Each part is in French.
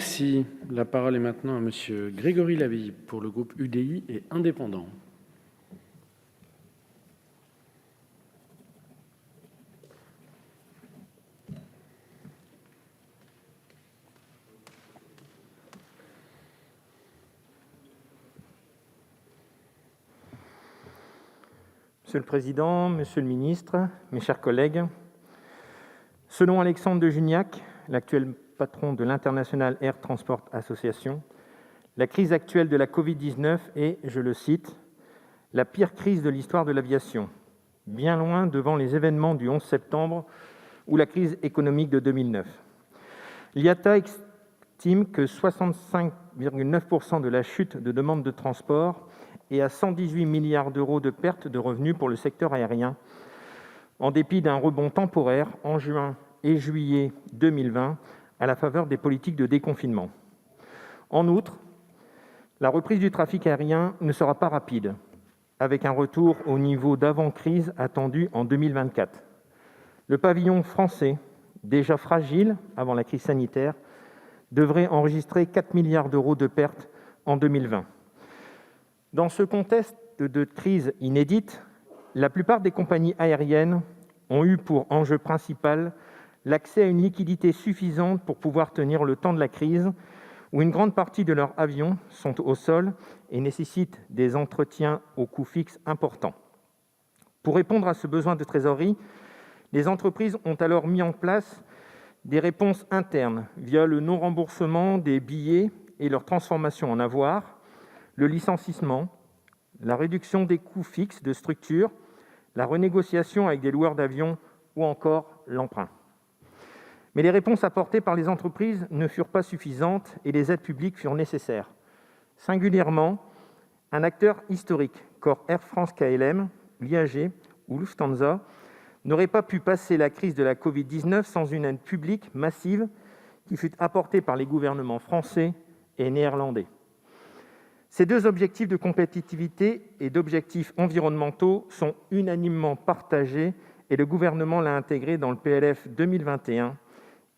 Merci. La parole est maintenant à Monsieur Grégory Laville pour le groupe UDI et indépendants. Monsieur le Président, Monsieur le Ministre, mes chers collègues, selon Alexandre de Juniac, l'actuel patron de l'International Air Transport Association, la crise actuelle de la Covid-19 est, je le cite, « la pire crise de l'histoire de l'aviation, bien loin devant les événements du 11 septembre ou la crise économique de 2009 ». L'IATA estime que 65,9% de la chute de demande de transport et à 118 milliards d'euros de pertes de revenus pour le secteur aérien, en dépit d'un rebond temporaire en juin et juillet 2020 à la faveur des politiques de déconfinement. En outre, la reprise du trafic aérien ne sera pas rapide, avec un retour au niveau d'avant-crise attendu en 2024. Le pavillon français, déjà fragile avant la crise sanitaire, devrait enregistrer 4 milliards d'euros de pertes en 2020. Dans ce contexte de crise inédite, la plupart des compagnies aériennes ont eu pour enjeu principal l'accès à une liquidité suffisante pour pouvoir tenir le temps de la crise, où une grande partie de leurs avions sont au sol et nécessitent des entretiens au coût fixe importants. Pour répondre à ce besoin de trésorerie, les entreprises ont alors mis en place des réponses internes via le non-remboursement des billets et leur transformation en avoirs, le licenciement, la réduction des coûts fixes de structure, la renégociation avec des loueurs d'avions ou encore l'emprunt. Mais les réponses apportées par les entreprises ne furent pas suffisantes et les aides publiques furent nécessaires. Singulièrement, un acteur historique, comme Air France-KLM, l'IAG ou Lufthansa, n'aurait pas pu passer la crise de la Covid-19 sans une aide publique massive qui fut apportée par les gouvernements français et néerlandais. Ces deux objectifs de compétitivité et d'objectifs environnementaux sont unanimement partagés et le gouvernement l'a intégré dans le PLF 2021.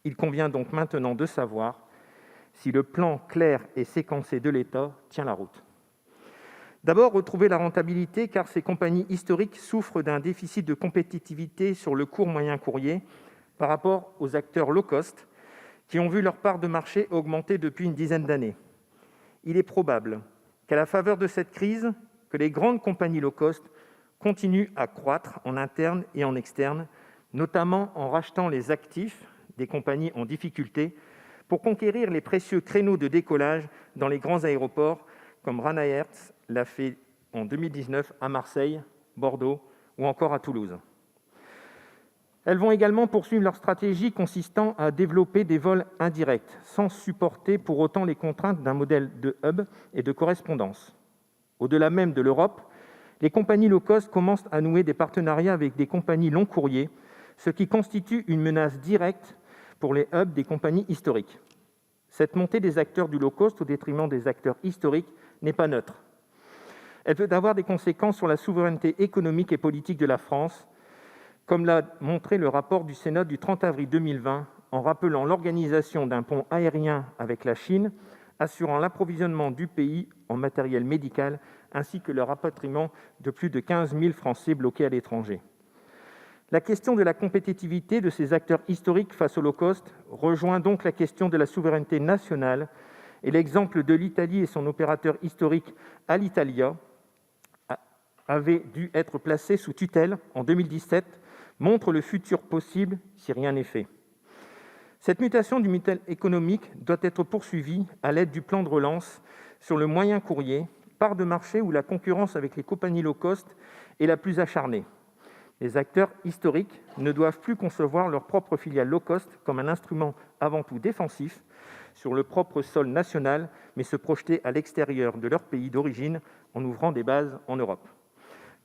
Il convient donc maintenant de savoir si le plan clair et séquencé de l'État tient la route. D'abord, retrouver la rentabilité, car ces compagnies historiques souffrent d'un déficit de compétitivité sur le court moyen courrier par rapport aux acteurs low cost qui ont vu leur part de marché augmenter depuis une dizaine d'années. Il est probable qu'à la faveur de cette crise, que les grandes compagnies low cost continuent à croître en interne et en externe, notamment en rachetant les actifs des compagnies en difficulté pour conquérir les précieux créneaux de décollage dans les grands aéroports, comme Ryanair l'a fait en 2019 à Marseille, Bordeaux ou encore à Toulouse. Elles vont également poursuivre leur stratégie consistant à développer des vols indirects, sans supporter pour autant les contraintes d'un modèle de hub et de correspondance. Au-delà même de l'Europe, les compagnies low cost commencent à nouer des partenariats avec des compagnies long courrier, ce qui constitue une menace directe pour les hubs des compagnies historiques. Cette montée des acteurs du low cost au détriment des acteurs historiques n'est pas neutre. Elle peut avoir des conséquences sur la souveraineté économique et politique de la France, comme l'a montré le rapport du Sénat du 30 avril 2020, en rappelant l'organisation d'un pont aérien avec la Chine, assurant l'approvisionnement du pays en matériel médical, ainsi que le rapatriement de plus de 15 000 Français bloqués à l'étranger. La question de la compétitivité de ces acteurs historiques face au low cost rejoint donc la question de la souveraineté nationale, et l'exemple de l'Italie et son opérateur historique Alitalia avait dû être placé sous tutelle en 2017, montre le futur possible si rien n'est fait. Cette mutation du modèle économique doit être poursuivie à l'aide du plan de relance sur le moyen courrier, part de marché où la concurrence avec les compagnies low cost est la plus acharnée. Les acteurs historiques ne doivent plus concevoir leur propre filiale low cost comme un instrument avant tout défensif sur le propre sol national, mais se projeter à l'extérieur de leur pays d'origine en ouvrant des bases en Europe.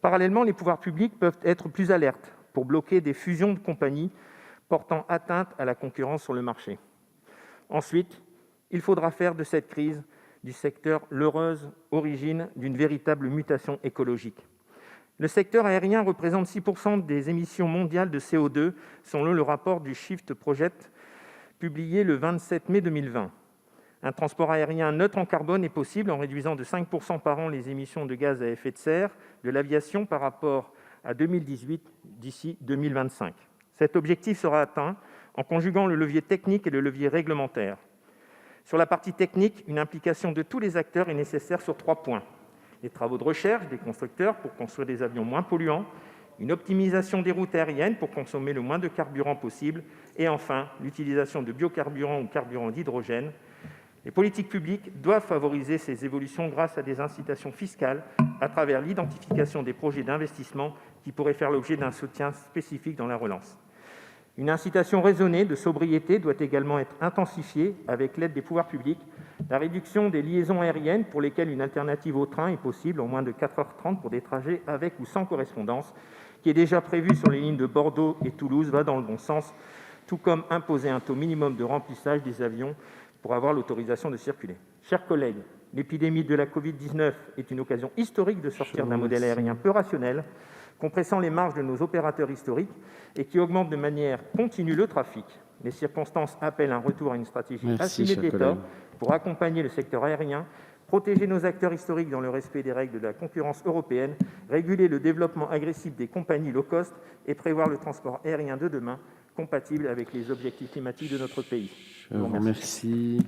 Parallèlement, les pouvoirs publics peuvent être plus alertes pour bloquer des fusions de compagnies portant atteinte à la concurrence sur le marché. Ensuite, il faudra faire de cette crise du secteur l'heureuse origine d'une véritable mutation écologique. Le secteur aérien représente 6% des émissions mondiales de CO2, selon le rapport du Shift Project, publié le 27 mai 2020. Un transport aérien neutre en carbone est possible en réduisant de 5 % par an les émissions de gaz à effet de serre de l'aviation par rapport à 2018 d'ici 2025. Cet objectif sera atteint en conjuguant le levier technique et le levier réglementaire. Sur la partie technique, une implication de tous les acteurs est nécessaire sur 3 points : les travaux de recherche des constructeurs pour construire des avions moins polluants, une optimisation des routes aériennes pour consommer le moins de carburant possible et enfin l'utilisation de biocarburants ou carburants d'hydrogène. Les politiques publiques doivent favoriser ces évolutions grâce à des incitations fiscales à travers l'identification des projets d'investissement qui pourraient faire l'objet d'un soutien spécifique dans la relance. Une incitation raisonnée de sobriété doit également être intensifiée avec l'aide des pouvoirs publics. La réduction des liaisons aériennes pour lesquelles une alternative au train est possible en moins de 4h30 pour des trajets avec ou sans correspondance, qui est déjà prévue sur les lignes de Bordeaux et Toulouse, va dans le bon sens, tout comme imposer un taux minimum de remplissage des avions pour avoir l'autorisation de circuler. Chers collègues, l'épidémie de la Covid-19 est une occasion historique de sortir d'un modèle aérien peu rationnel, compressant les marges de nos opérateurs historiques et qui augmente de manière continue le trafic. Les circonstances appellent un retour à une stratégie assumée de l'État pour accompagner le secteur aérien, protéger nos acteurs historiques dans le respect des règles de la concurrence européenne, réguler le développement agressif des compagnies low cost et prévoir le transport aérien de demain compatible avec les objectifs climatiques de notre pays. Je vous remercie.